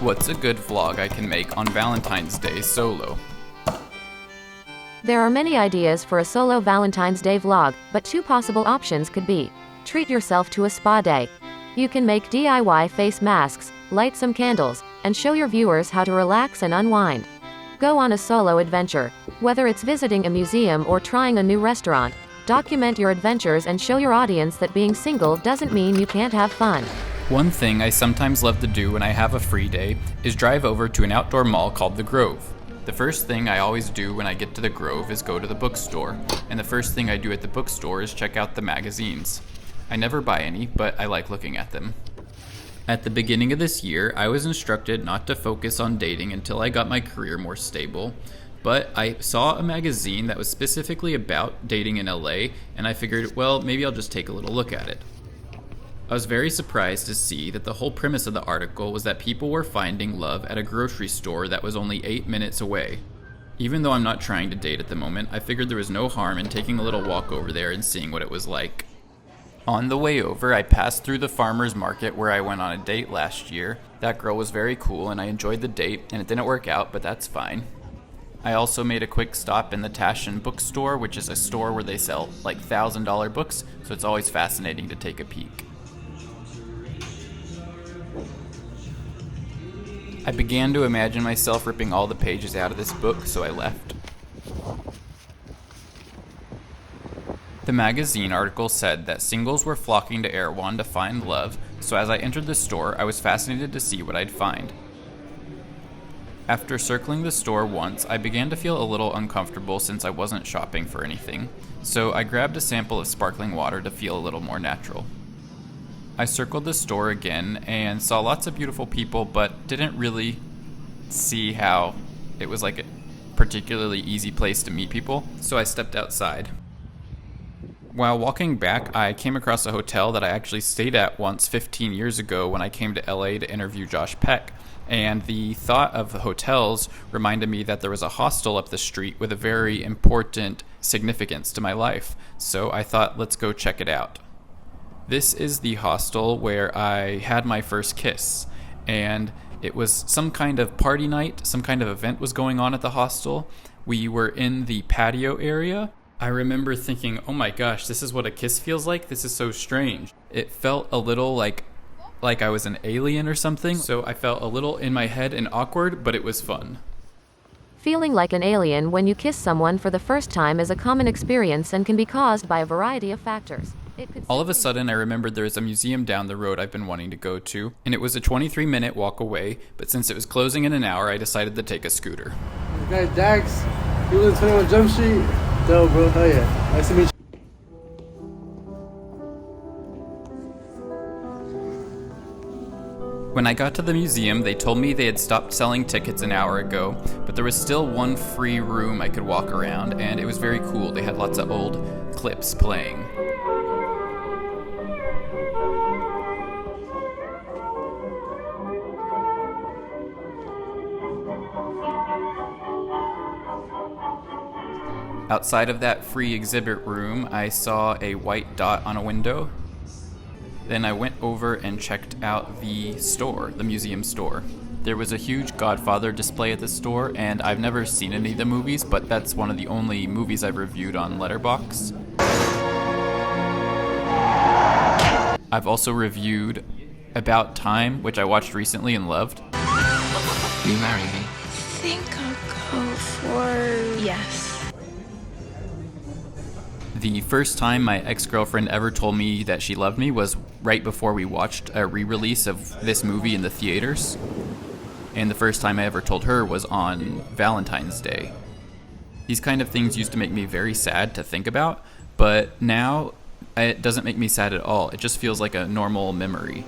What's a good vlog I can make on Valentine's Day solo? There are many ideas for a solo Valentine's Day vlog, but two possible options could be: treat yourself to a spa day. You can make DIY face masks, light some candles, and show your viewers how to relax and unwind. Go on a solo adventure. Whether it's visiting a museum or trying a new restaurant, document your adventures and show your audience that being single doesn't mean you can't have fun. One thing I sometimes love to do when I have a free day is drive over to an outdoor mall called The Grove. The first thing I always do when I get to The Grove is go to the bookstore, and the first thing I do at the bookstore is check out the magazines. I never buy any, but I like looking at them. At the beginning of this year, I was instructed not to focus on dating until I got my career more stable, but I saw a magazine that was specifically about dating in LA, and I figured, well, maybe I'll just take a little look at it. I was very surprised to see that the whole premise of the article was that people were finding love at a grocery store that was only 8 minutes away. Even though I'm not trying to date at the moment, I figured there was no harm in taking a little walk over there and seeing what it was like. On the way over, I passed through the farmer's market where I went on a date last year. That girl was very cool and I enjoyed the date, and it didn't work out, but that's fine. I also made a quick stop in the Taschen bookstore, which is a store where they sell like $1,000 books, so it's always fascinating to take a peek. I began to imagine myself ripping all the pages out of this book, so I left. The magazine article said that singles were flocking to Erewhon to find love, so as I entered the store, I was fascinated to see what I'd find. After circling the store once, I began to feel a little uncomfortable since I wasn't shopping for anything, so I grabbed a sample of sparkling water to feel a little more natural. I circled the store again and saw lots of beautiful people, but didn't really see how it was like a particularly easy place to meet people, so I stepped outside. While walking back, I came across a hotel that I actually stayed at once 15 years ago when I came to LA to interview Josh Peck, and the thought of hotels reminded me that there was a hostel up the street with a very important significance to my life, so I thought, let's go check it out. This is the hostel where I had my first kiss, and it was some kind of party night, some kind of event was going on at the hostel. We were in the patio area. I remember thinking, oh my gosh, this is what a kiss feels like? This is so strange. It felt a little like I was an alien or something, so I felt a little in my head and awkward, but it was fun. Feeling like an alien when you kiss someone for the first time is a common experience and can be caused by a variety of factors. All of a sudden, I remembered there was a museum down the road I've been wanting to go to, and it was a 23-minute walk away, but since it was closing in an hour, I decided to take a scooter. This guy's Dax. He was in 21 Jump Street. Dope, bro. Hell yeah. Nice to meet you. When I got to the museum, they told me they had stopped selling tickets an hour ago, but there was still one free room I could walk around, and it was very cool. They had lots of old clips playing. Outside of that free exhibit room, I saw a white dot on a window. Then I went over and checked out the store, the museum store. There was a huge Godfather display at the store, and I've never seen any of the movies, but that's one of the only movies I've reviewed on Letterboxd. I've also reviewed About Time, which I watched recently and loved. Will you marry me? I think I'll go for yes. The first time my ex-girlfriend ever told me that she loved me was right before we watched a re-release of this movie in the theaters. And the first time I ever told her was on Valentine's Day. These kind of things used to make me very sad to think about, but now it doesn't make me sad at all. It just feels like a normal memory.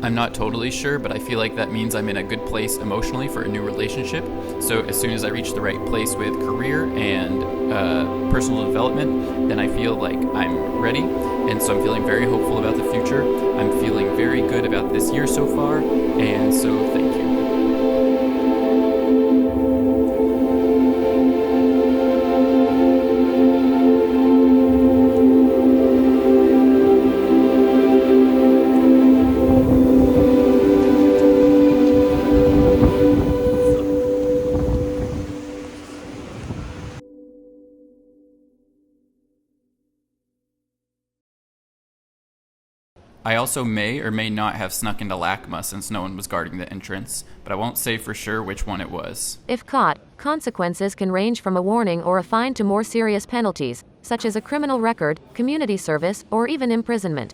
I'm not totally sure, but I feel like that means I'm in a good place emotionally for a new relationship. So as soon as I reach the right place with career and personal development, then I feel like I'm ready. And so I'm feeling very hopeful about the future. I'm feeling very good about this year so far. And so thank you. I also may or may not have snuck into LACMA since no one was guarding the entrance, but I won't say for sure which one it was. If caught, consequences can range from a warning or a fine to more serious penalties, such as a criminal record, community service, or even imprisonment.